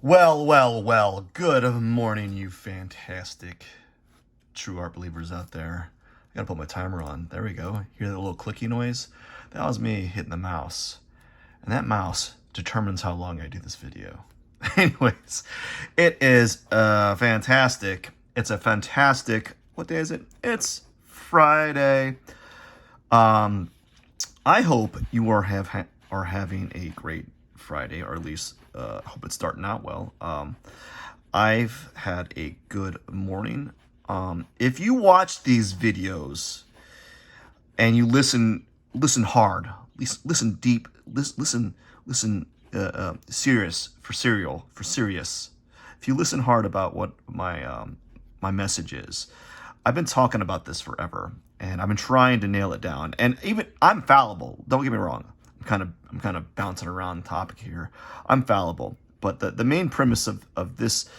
Well. Good morning, you fantastic true art believers out there. I gotta put my timer on. There we go. Hear that little clicky noise? That was me hitting the mouse. And that mouse determines how long I do this video. Anyways, it is fantastic. It's a fantastic, what day is it? It's Friday. I hope you are having a great Friday, or at least hope it's starting out well. I've had a good morning. If you watch these videos and you listen hard, listen deep, listen serious. If you listen hard about what my message is, I've been talking about this forever, and I've been trying to nail it down. And even I'm fallible. Don't get me wrong. I'm kind of bouncing around the topic here. I'm fallible, but the main premise of this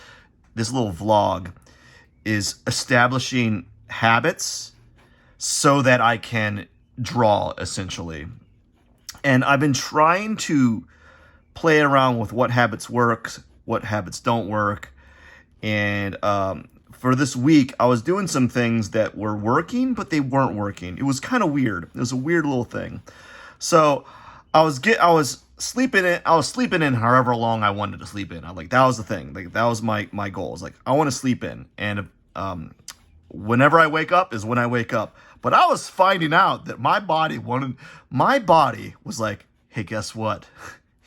little vlog is establishing habits so that I can draw, essentially. And I've been trying to play around with what habits work, what habits don't work. And for this week, I was doing some things that were working, but they weren't working. It was kind of weird. It was a weird little thing. So I was sleeping in however long I wanted to sleep in. That was the thing. That was my goal. I want to sleep in, and whenever I wake up is when I wake up. But I was finding out that my body was like, hey, guess what?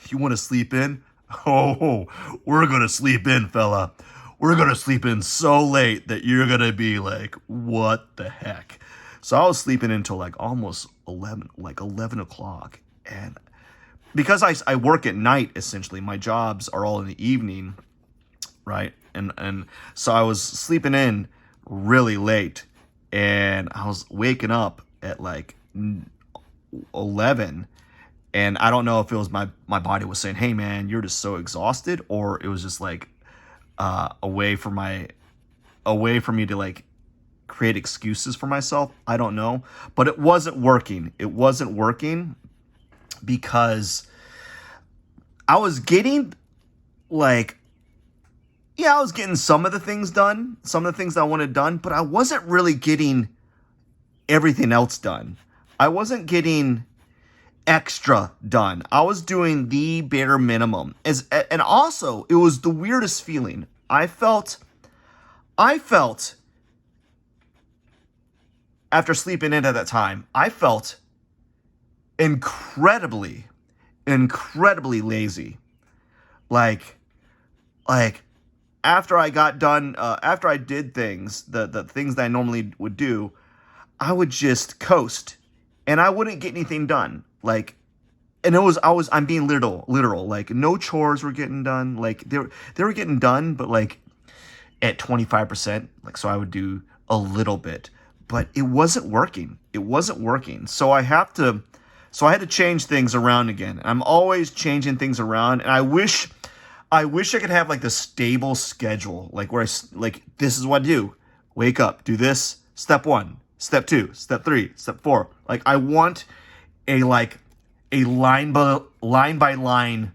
You want to sleep in? Oh, we're gonna sleep in, fella. We're gonna sleep in so late that you're gonna be like, what the heck? So I was sleeping until almost 11 o'clock. And because I work at night, essentially, my jobs are all in the evening, right? And so I was sleeping in really late, and I was waking up at 11, and I don't know if it was my body was saying, hey man, you're just so exhausted, or it was just a way for me to create excuses for myself. I don't know, but it wasn't working. It wasn't working because I was getting I was getting some of the things done, some of the things I wanted done, but I wasn't really getting everything else done. I wasn't getting extra done. I was doing the bare minimum. And also, it was the weirdest feeling. I felt after sleeping in at that time, I felt incredibly lazy. After I got done, after I did things, the things that I normally would do, I would just coast, and I wouldn't get anything done. I'm being literal. No chores were getting done. They were getting done, but at 25%. So I would do a little bit, but it wasn't working. So I had to change things around again. I'm always changing things around, and I wish I could have the stable schedule, where this is what I do. Wake up, do this, step 1, step 2, step 3, step 4. I want a line by line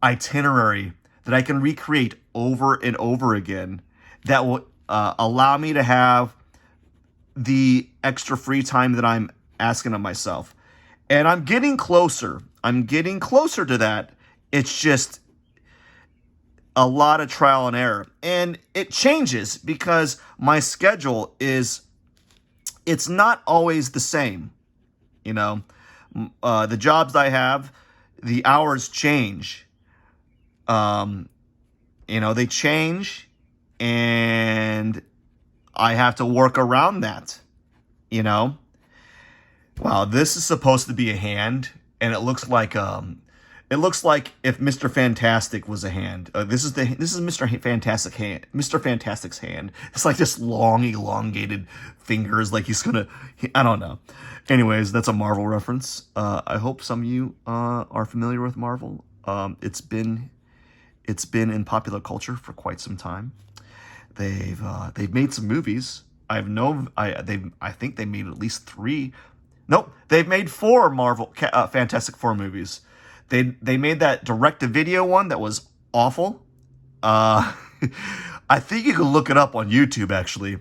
itinerary that I can recreate over and over again that will allow me to have the extra free time that I'm asking of myself. And I'm getting closer. To that. It's just a lot of trial and error. And it changes because my schedule it's not always the same. The jobs I have, the hours change. They change, and I have to work around that. Wow, this is supposed to be a hand, and it looks like if Mr. Fantastic was a hand. This is Mr. Fantastic hand. Mr. Fantastic's hand. It's this long, elongated fingers. I don't know. Anyways, that's a Marvel reference. I hope some of you are familiar with Marvel. It's been in popular culture for quite some time. They've made some movies. I think they made at least 3. Nope, they've made 4 Marvel Fantastic Four movies. They made that direct-to-video one that was awful. I think you can look it up on YouTube, actually.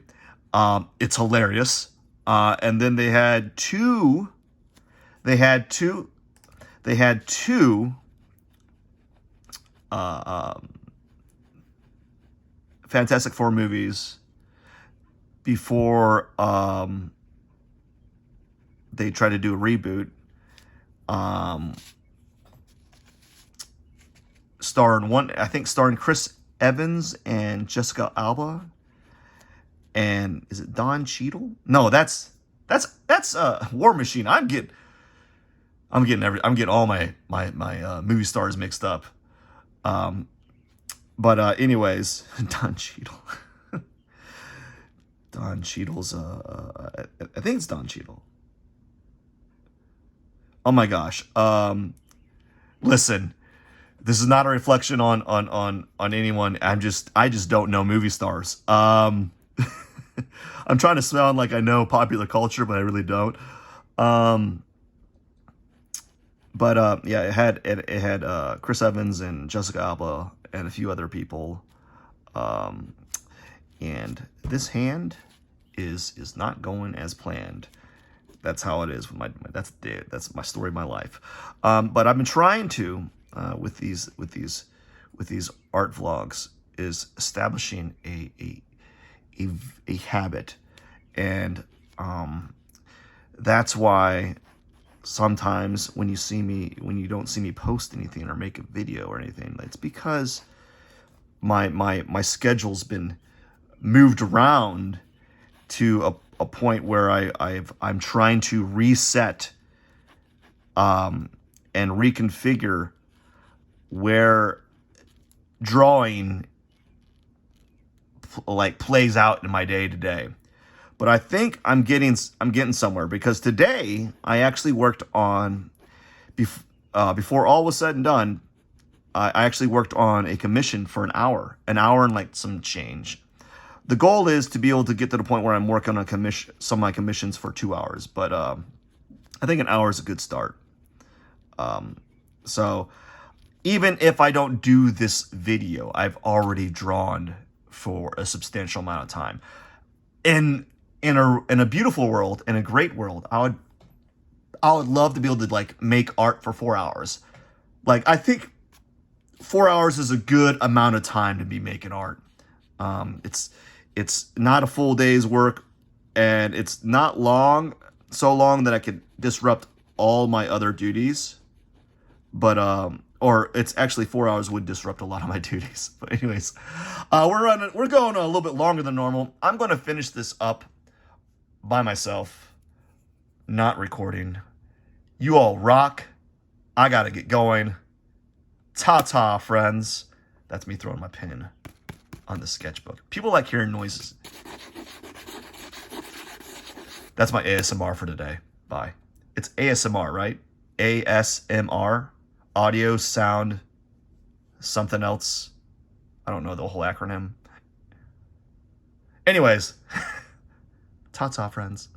It's hilarious. And then they had two, they had two, they had two Fantastic Four movies before they tried to do a reboot. Starring Chris Evans and Jessica Alba. And is it Don Cheadle? No, that's War Machine. I'm getting all my movie stars mixed up. But anyways, Don Cheadle. Don Cheadle's I think it's Don Cheadle. Oh my gosh. Listen, this is not a reflection on anyone. I just don't know movie stars. I'm trying to sound like I know popular culture, but I really don't. Yeah, it had Chris Evans and Jessica Alba and a few other people. And this hand is not going as planned. That's how it is with that's my story of my life. But I've been trying to with these art vlogs is establishing a habit, and that's why sometimes when you don't see me post anything or make a video or anything, it's because my schedule's been moved around to a point where I'm trying to reset and reconfigure where drawing plays out in my day to day. But I think I'm getting somewhere, because today I actually worked on before all was said and done. I actually worked on a commission for an hour and some change. The goal is to be able to get to the point where I'm working on some of my commissions for 2 hours, but I think an hour is a good start. So even if I don't do this video, I've already drawn for a substantial amount of time. In a beautiful world, in a great world, I would love to be able to make art for 4 hours. I think 4 hours is a good amount of time to be making art. It's not a full day's work, and it's not so long that I could disrupt all my other duties. But or it's actually 4 hours would disrupt a lot of my duties. But anyways, we're going a little bit longer than normal. I'm going to finish this up by myself, not recording. You all rock. I gotta get going. Ta-ta, friends. That's me throwing my pen on the sketchbook. People like hearing noises. That's my ASMR for today. Bye. It's ASMR, right? ASMR. Audio, sound, something else. I don't know the whole acronym. Anyways, ta-ta, friends.